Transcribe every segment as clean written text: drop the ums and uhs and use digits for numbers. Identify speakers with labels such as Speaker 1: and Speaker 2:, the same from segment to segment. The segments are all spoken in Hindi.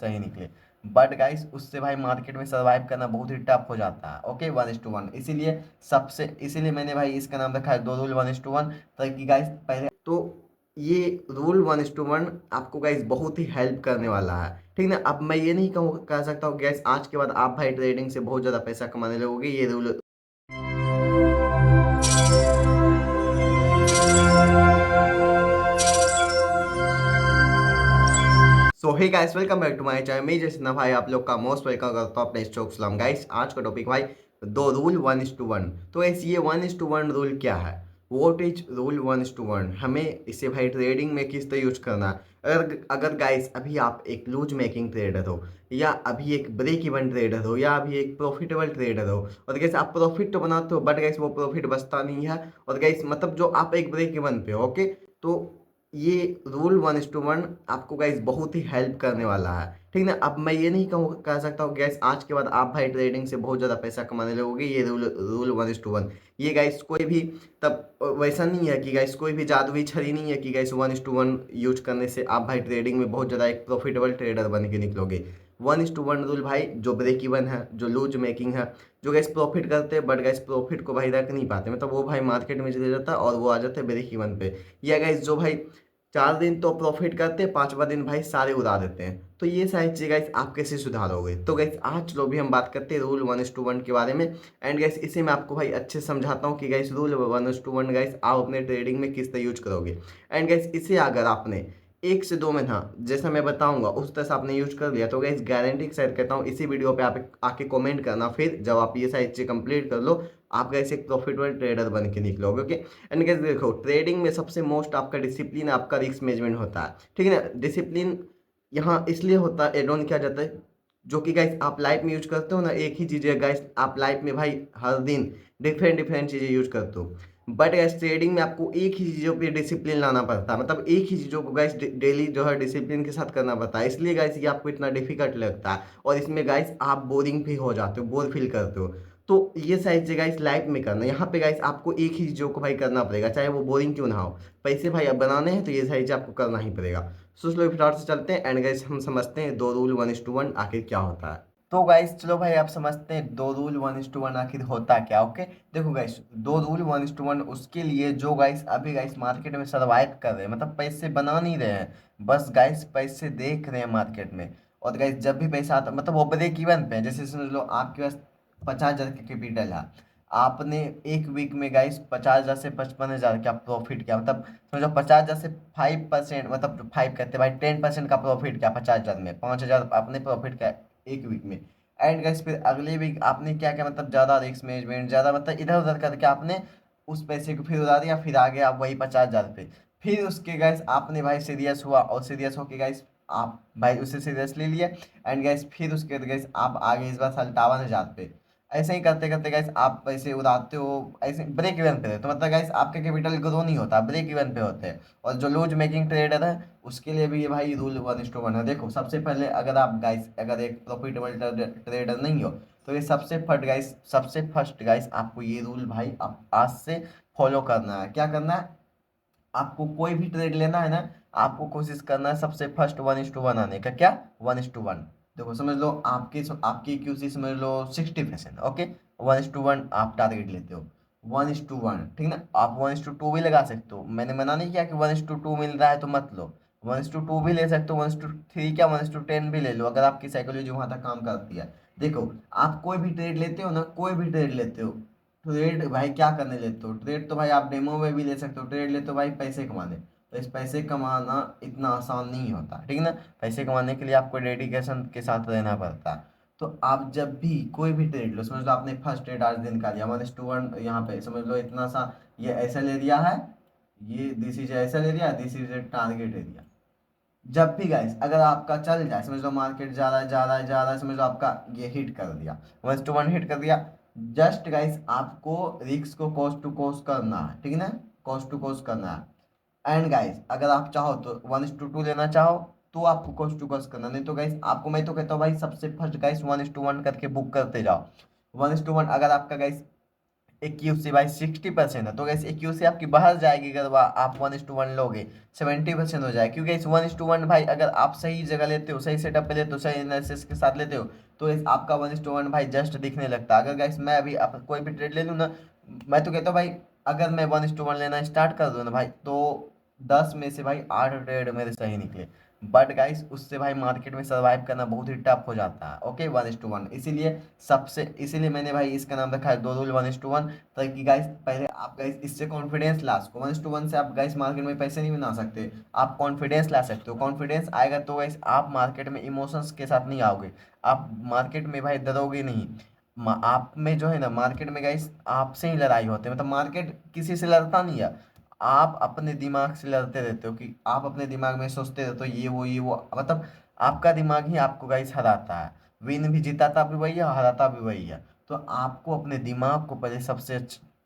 Speaker 1: सही निकले। बट गाइस उससे भाई मार्केट में सर्वाइव करना बहुत ही टफ हो जाता है। ओके, 1:1, इसीलिए मैंने भाई इसका नाम रखा है दो रूल 1:1, ताकि गाइस पहले तो ये रूल 1:1 आपको गाइस बहुत ही हेल्प करने वाला है। ठीक ना। अब मैं ये नहीं कह सकता हूँ गैस आज के बाद आप भाई ट्रेडिंग से बहुत ज़्यादा पैसा कमाने लगोगे। ये rule so hey guys, welcome back to my channel. मैं जैसे ना भाई आप लोग का मोस्ट वेलकम करता हूँ अपने स्टॉक सलाम। गाइस आज का टॉपिक भाई दो रूल 1:1। तो ऐसे ये 1:1 रूल क्या है? What is rule 1:1? हमें इसे भाई ट्रेडिंग में किस तरह यूज करना है? अगर अगर गाइस अभी आप एक लूज मेकिंग ट्रेडर हो, या अभी एक ब्रेक इवन ट्रेडर हो, या अभी एक प्रॉफिटेबल ट्रेडर हो, और गैस आप प्रॉफिट तो बनाते हो बट गैस वो प्रॉफिट बचता नहीं है, और गैस मतलब जो आप एक ब्रेक इवन पे हो। ओके, तो ये रूल 1:1 आपको गाइस बहुत ही हेल्प करने वाला है। ठीक ना। अब मैं ये नहीं कह सकता हूँ गैस आज के बाद आप भाई ट्रेडिंग से बहुत ज़्यादा पैसा कमाने लगोगे। ये रूल 1:1 ये गाइस कोई भी तब वैसा नहीं है कि गाइस कोई भी जादुई छड़ी नहीं है कि गाइस 1:1 यूज करने से आप भाई ट्रेडिंग में बहुत ज़्यादा एक प्रॉफिटेबल ट्रेडर बन के निकलोगे। 1:1 रूल भाई जो ब्रेक इवन है, जो लूज मेकिंग है, जो गैस प्रॉफिट करते हैं बट गैस प्रॉफिट को भाई रख नहीं पाते, मतलब वो भाई मार्केट में चले जाता है और वो आ जाते हैं ब्रेक इवन पे। या गैस जो भाई 4 दिन तो प्रॉफिट करते हैं, 5वां दिन भाई सारे उड़ा देते हैं। तो ये सारी चीज़ गाइस आप कैसे सुधारोगे? तो गाइस आज चलो भी हम बात करते हैं रूल 1:1 के बारे में। एंड गाइस इसे मैं आपको भाई अच्छे से समझाता हूँ कि गाइस रूल 1:1 गाइस आप अपने ट्रेडिंग में किस तरह यूज करोगे। एंड गाइस इसे अगर आपने 1 से 2 महीना जैसा मैं बताऊंगा उस तरह से आपने यूज कर लिया तो गाइस गारंटी के साथ कहता हूँ इसी वीडियो पे आप आके कमेंट करना, फिर जब आप ये सारी चीज़ कंप्लीट कर लो आप गाइस एक प्रॉफिटेबल ट्रेडर बन के निकलोगे। ओके। एंड गाइस देखो, ट्रेडिंग में सबसे मोस्ट आपका डिसिप्लिन, आपका रिस्क मैनेजमेंट होता है। ठीक है ना। डिसिप्लिन यहाँ इसलिए होता है, एड ऑन किया जाता है, जो कि गाइस आप लाइफ में यूज करते हो ना, एक ही चीज़ है गाइस आप लाइफ में भाई हर दिन डिफरेंट डिफरेंट चीज़ें यूज करते हो। बट गाइस ट्रेडिंग में आपको एक ही चीज़ों पे डिसिप्लिन लाना पड़ता है, मतलब एक ही चीज़ों को गाइस डेली जो है डिसिप्लिन के साथ करना पड़ता है। इसलिए गाइस ये आपको इतना डिफिकल्ट लगता है, और इसमें गाइस आप बोरिंग भी हो जाते हो, बोर फील करते हो। तो ये सारी चीज़ गाइस लाइफ में करना, यहाँ पे गाइस आपको एक ही चीज़ों को भाई करना पड़ेगा, चाहे वो बोरिंग क्यों ना हो। पैसे भाई अब बनाने हैं तो ये सारी चीज़ आपको करना ही पड़ेगा। सो चलो फिर से चलते हैं एंड गाइस हम समझते हैं दो रूल 1:1 आखिर क्या होता है। तो गाइस चलो भाई आप समझते हैं दो रूल 1:1 आखिर होता क्या। ओके, देखो गाइस दो रूल 1:1 उसके लिए जो गाइस अभी गाइस मार्केट में सर्वाइव कर रहे हैं, मतलब पैसे बना नहीं रहे हैं, बस गाइस पैसे देख रहे हैं मार्केट में। और गाइस जब भी पैसा आता मतलब वो ब्रेक इवन पे है, जैसे समझ लो आपके पास 50,000 का कैपिटल है, आपने एक वीक में गाइस 50,000 से 55,000 का प्रॉफिट किया, मतलब समझो 50,000 से 5%, मतलब 5 कहते हैं भाई 10% का प्रॉफिट किया 50,000 में, 5,000 आपने प्रॉफिट किया एक वीक में। एंड गाइस फिर अगले वीक आपने क्या किया, मतलब ज़्यादा रिस्क मैनेजमेंट, ज़्यादा मतलब इधर उधर करके आपने उस पैसे को फिर उड़ा दिया, फिर आ गया आप वही 50,000 पे। फिर उसके गाइस आपने भाई सीरियस हुआ, और सीरियस होके गाइस आप भाई उससे सीरियस ले लिए। एंड गाइस फिर उसके बाद गाइस आप आगे इस बार 57,000 पे। ऐसे ही करते करते गाइस आप पैसे उड़ाते हो, ऐसे ब्रेक इवन पे, तो मतलब गाइस आपके कैपिटल ग्रो नहीं होता, ब्रेक इवन पे होते हैं। और जो लूज मेकिंग ट्रेडर है उसके लिए भी ये भाई रूल 1:1 है। देखो सबसे पहले अगर आप गाइस अगर एक प्रॉफिटेबल ट्रेडर नहीं हो, तो ये सबसे फर्स्ट गाइस आपको ये रूल भाई आप आज से फॉलो करना है। क्या करना है? आपको कोई भी ट्रेड लेना है ना, आपको कोशिश करना है सबसे फर्स्ट 1:1 आने का। क्या? 1:1। देखो समझ लो आपकी क्यूसी समझ लो 60%। ओके, 1:1 आप टारगेट लेते हो। 1:1 ठीक ना। आप 1:2 भी लगा सकते हो, मैंने मना नहीं किया कि 1:2 मिल रहा है तो मत लो। 1:2 भी ले सकते हो, 1:3 क्या 1:10 भी ले लो, अगर आपकी साइकोलॉजी वहां तक काम करती है। देखो आप कोई भी ट्रेड लेते हो ना, कोई भी ट्रेड लेते हो, ट्रेड भाई क्या करने लेते हो? ट्रेड तो भाई आप डेमो में भी ले सकते हो, ट्रेड लेते हो भाई पैसे कमाने। तो इस पैसे कमाना इतना आसान नहीं होता, ठीक ना। पैसे कमाने के लिए आपको डेडिकेशन के साथ रहना पड़ता है। तो आप जब भी कोई भी ट्रेड लो, समझ लो आपने फर्स्ट ट्रेड आज दिन का लिया 1:1, यहाँ पे समझ लो इतना सा ये ऐसा ले लिया है, ये दिस इज ऐसा ले लिया, दिस इज टारगेट एरिया। जब भी गाइस अगर आपका चल जाए, समझ लो मार्केट जा रहा है, समझ लो आपका ये हिट कर दिया, 1:1 हिट कर दिया, जस्ट गाइस आपको रिस्क को कॉस्ट टू कॉस्ट करना है, ठीक है ना। कॉस्ट टू कॉस्ट करना है। एंड गाइस अगर आप चाहो तो 1:2 लेना चाहो तो आपको कॉस्ट टू कॉस्ट करना, नहीं तो गाइस आपको मैं तो कहता हूँ भाई सबसे फर्स्ट गाइस 1:1 करके बुक करते जाओ। 1:1 अगर आपका गाइस एक्यूसी भाई 60% है, तो गैस एक्यूसी आपकी बाहर जाएगी अगर आप 1:1 लोगे, 70% हो जाए, क्योंकि इस 1:1 भाई अगर आप सही जगह लेते हो, सही सेटअप पे लेते हो, सही एनालिसिस के साथ लेते हो, तो इस आपका 1:1 भाई जस्ट दिखने लगता है। अगर गैस मैं अभी कोई भी ट्रेड ले लूँ ना, मैं तो कहता हूँ भाई अगर मैं 1:1 लेना स्टार्ट कर दूँ ना भाई, तो 10 में से भाई 8 ट्रेड मेरे सही निकले। बट गाइस उससे भाई मार्केट में सर्वाइव करना बहुत ही टफ हो जाता है। ओके 1:1, इसीलिए मैंने भाई इसका नाम रखा है दो रूल 1:1, ताकि गाइस पहले आप गाइस इससे कॉन्फिडेंस ला सको। 1:1 से आप गाइस मार्केट में पैसे नहीं बना सकते, आप कॉन्फिडेंस ला सकते हो। कॉन्फिडेंस आएगा तो गाइस आप मार्केट में इमोशंस के साथ नहीं आओगे, आप मार्केट में भाई डरोगे नहीं। आप में जो है ना मार्केट में गाइस आपसे ही लड़ाई होती है, मतलब मार्केट किसी से लड़ता नहीं है, आप अपने दिमाग से लड़ते रहते हो, कि आप अपने दिमाग में सोचते रहते हो ये वो मतलब आपका दिमाग ही आपको गाइस हराता है। विन भी जिताता भी वही है, हराता भी वही है। तो आपको अपने दिमाग को पहले सबसे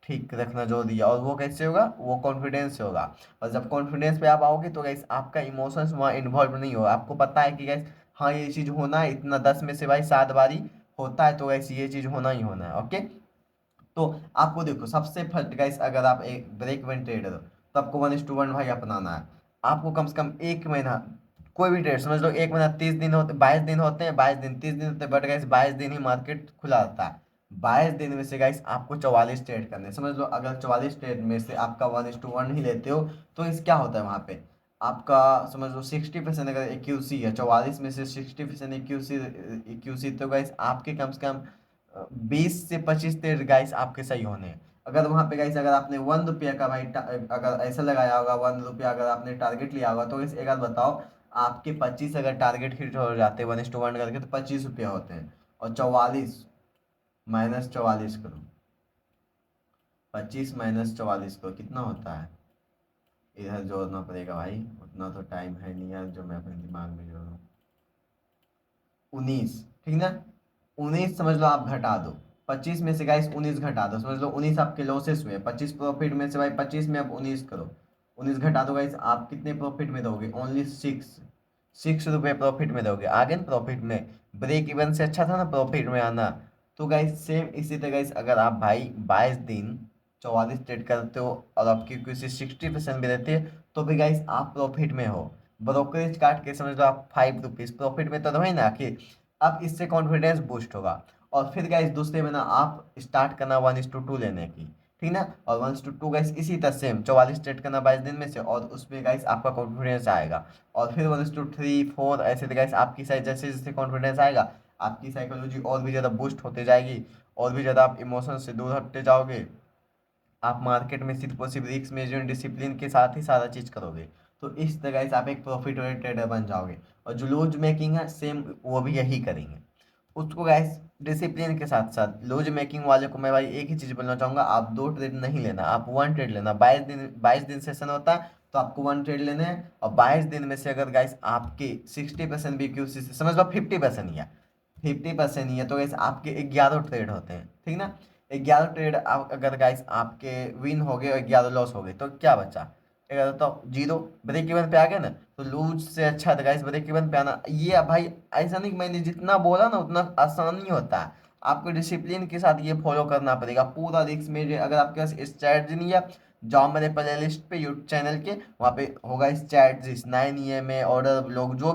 Speaker 1: ठीक रखना जरूरी है, और वो कैसे होगा, वो कॉन्फिडेंस से होगा। और जब कॉन्फिडेंस पे आप आओगे तो गैस आपका इमोशंस वहाँ इन्वॉल्व नहीं होगा, आपको पता है कि गैस हाँ ये चीज़ होना है, इतना 10 में से भाई 7 बारी होता है, तो गैस ये चीज़ होना ही होना है। ओके, तो आपको देखो सबसे फर्स्ट गाइस, अगर आप एक ब्रेक इवन ट्रेडर हो तो आपको 1:1 भाई अपनाना है। आपको कम से कम 1 महीना, कोई भी ट्रेड समझ लो, 1 महीना 30 दिन होते, 22 दिन होते हैं, 22 दिन 30 दिन होते हैं, बट गाइस 22 दिन ही मार्केट खुला रहता है। 22 दिन में से गाइस आपको 44 ट्रेड करने हैं। समझ लो अगर 44 ट्रेड में से आपका 1:1 ही लेते हो, तो इस क्या होता है वहां पे आपका, समझ लो 60% अगर एक्यूसी है, 44 में से 60% एक्यूसी, तो गाइस आपके कम से कम 20 से 25 ट्रेड गाइस आपके सही होने हैं। अगर वहां पे गाइस अगर आपने 1 रुपया का भाई अगर ऐसा लगाया होगा, 1 रुपया अगर आपने टारगेट लिया होगा, तो इस एक बात बताओ, आपके 25 अगर टारगेट हिट हो जाते 1:1 करके, तो 25 रुपया होते हैं। और 44 - 44 करो, 25 - 44 करो, कितना होता है, इधर जोड़ना पड़ेगा भाई, उतना तो टाइम है नहीं यार जो मैं अपने दिमाग में जोड़ूं। 19, ठीक ना, 19 समझ लो आप घटा दो, 25 में से गाइस 19 घटा दो, समझ लो 19 आपके लॉसेस हुए, 25 प्रॉफिट में से भाई 25 में अब 19 करो, 19 घटा दो गाइस, आप कितने प्रॉफिट में दोगे, ओनली 6 रुपये प्रॉफिट में दोगे। आगे ना प्रॉफिट में, ब्रेक इवन से अच्छा था ना प्रॉफिट में आना। तो गाइस सेम इसी तरह गाइस अगर आप भाई 22 दिन 44 ट्रेड करते हो, और आपकी किसी 60% भी रहती है, तो भी गाइस आप प्रॉफिट में हो। ब्रोकरेज काट के समझ लो आप 5 रुपीज प्रॉफिट में तो रहो ही ना, कि अब इससे कॉन्फिडेंस बूस्ट होगा। और फिर गाइस दूसरे में ना आप स्टार्ट करना 1:2 लेने की, ठीक ना, और 1:2 गाइस इसी तरह सेम 44 ट्रेड करना 22 दिन में से, और उसमें गाइस आपका कॉन्फिडेंस आएगा। और फिर 1:3 4 ऐसे तो गाइस आपकी साइड जैसे जैसे कॉन्फिडेंस आएगा, आपकी साइकोलॉजी और भी ज़्यादा बूस्ट होते जाएगी, और भी ज़्यादा आप इमोशन से दूर हटते जाओगे। आप मार्केट में सिर्फ और सिर्फ रिस्क मैनेजमेंट डिसिप्लिन के साथ ही सारा चीज़ करोगे। तो इस तरह से आप एक प्रॉफिट ओरिएंटेड ट्रेडर बन जाओगे। और जो लूज मेकिंग है सेम वो भी यही करेंगे, उसको गाइस डिसिप्लिन के साथ साथ। लूज मेकिंग वाले को मैं भाई एक ही चीज़ बोलना चाहूँगा, आप 2 ट्रेड नहीं लेना, आप 1 ट्रेड लेना। 22 दिन सेशन होता है, तो आपको 1 ट्रेड लेने हैं। और 22 दिन में से अगर गाइस आपके 60% भी क्यू सी से समझ लो 50% ही है, 50% ही है, तो गाइस आपके 11 ट्रेड होते हैं, ठीक ना। 11 ट्रेड अगर गाइस आपके विन हो गए और 11 लॉस हो गए, तो क्या बचा, 11 तो जीरो, ब्रेक इवन पे आ गए ना। तो लूज से अच्छा था गाइस ब्रेक इवन पे आना। ये भाई ऐसा नहीं कि मैंने जितना बोला ना उतना आसान नहीं होता है, आपको डिसिप्लिन के साथ ये फॉलो करना पड़ेगा पूरा रिस्क में। अगर आपके पास स्ट्रैटेजी नहीं है, जाओ मेरे प्ले लिस्ट पे यूट्यूब चैनल के, वहाँ पे होगा स्ट्रैटेजी 9 EMA ऑर्डर ब्लॉक, जो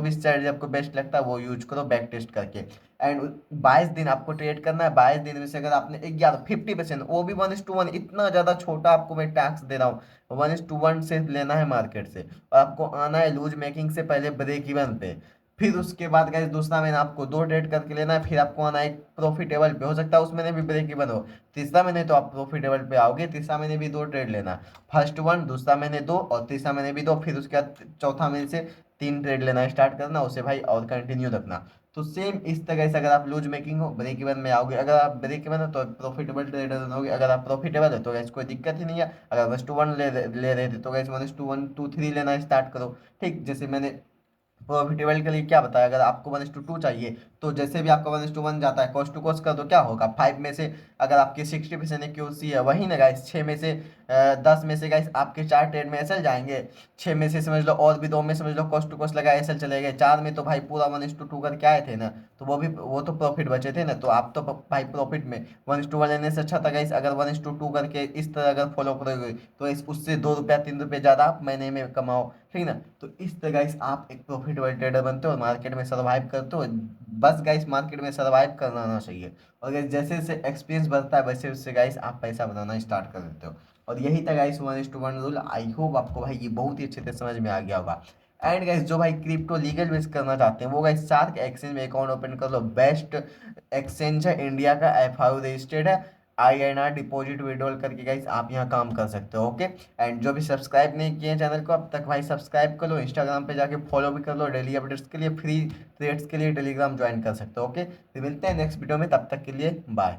Speaker 1: भी स्ट्रैटेजी आपको बेस्ट लगता है वो यूज करो बैक टेस्ट करके। एंड 22 दिन आपको ट्रेड करना है। 22 दिन में से अगर आपने 50%, वो भी 1:1, इतना ज़्यादा छोटा आपको मैं टैक्स दे रहा हूँ, 1:1 से लेना है मार्केट से, और आपको आना है लूज मेकिंग से पहले ब्रेक इवन पे। फिर उसके बाद गाइस दूसरा महीना आपको 2 ट्रेड करके लेना है, फिर आपको आना है प्रॉफिटेबल पे, हो सकता है उस महीने भी ब्रेक इवन हो। तीसरा महीने तो आप प्रॉफिटेबल पे आओगे, तीसरा महीने भी 2 ट्रेड लेना, फर्स्ट 1, दूसरा महीने 2, और तीसरा महीने भी 2, फिर उसके बाद चौथा महीने से 3 ट्रेड लेना स्टार्ट करना, उसे भाई और कंटिन्यू रखना। तो सेम इस तरह से अगर आप लूज मेकिंग हो ब्रेक इवन में आओगे, अगर आप ब्रेक इवन हो तो प्रॉफिटेबल ट्रेडर बनोगे, अगर आप प्रॉफिटेबल है तो गैस कोई दिक्कत ही नहीं है। अगर 1:1 ले रहे थे तो गैस 1:1 2 3 लेना स्टार्ट करो। ठीक, जैसे मैंने प्रॉफिटेबल के लिए क्या बताया, अगर आपको 1:2 चाहिए, तो जैसे भी आपका 1:1 जाता है कॉस्ट टू कॉस्ट का, तो क्या होगा 5 में से अगर आपकी 60% एक्यूसी है, वही ना गाइस 6 में से 10 में से गाइस आपके 4 ट्रेड में एसएल जाएंगे, 6 में से समझ लो और भी 2 में समझ लो कॉस्ट टू कॉस्ट लगा एसएल चले गए, 4 में तो भाई पूरा 1:2 करके आए थे ना, तो वो तो प्रॉफिट बचे थे ना, तो आप तो भाई प्रॉफिट में 1:1 लेने से अच्छा था गाइस अगर 1:2 करके इस तरह अगर फॉलो करोगे तो उससे 2 रुपया 3 रुपये ज़्यादा आप महीने में कमाओ, ठीक ना। तो इस तरह गाइस आप एक प्रॉफिटेबल ट्रेडर बनते हो और मार्केट में सर्वाइव करते हो। बस गाइस मार्केट में सर्वाइव करना आना चाहिए, और guys, जैसे जैसे एक्सपीरियंस बढ़ता है वैसे उससे गाइस आप पैसा बनाना स्टार्ट कर देते हो। और यही था गाइस 1:1 रूल। आई होप आपको भाई ये बहुत ही अच्छे से समझ में आ गया होगा। एंड गाइस जो भाई क्रिप्टो लीगल बेस करना चाहते हैं वो गाइस शार्क एक्सचेंज में अकाउंट ओपन कर लो। बेस्ट एक्सचेंज है, इंडिया का एफआईओ रजिस्टर्ड है, INR डिपॉजिट विड्रॉल करके गाइस आप यहाँ काम कर सकते हो। ओके, एंड जो भी सब्सक्राइब नहीं किए चैनल को अब तक भाई सब्सक्राइब कर लो, इंस्टाग्राम पे जाके फॉलो भी कर लो, डेली अपडेट्स के लिए फ्री ट्रेड्स के लिए टेलीग्राम ज्वाइन कर सकते हो। ओके, तो मिलते हैं नेक्स्ट वीडियो में, तब तक के लिए बाय।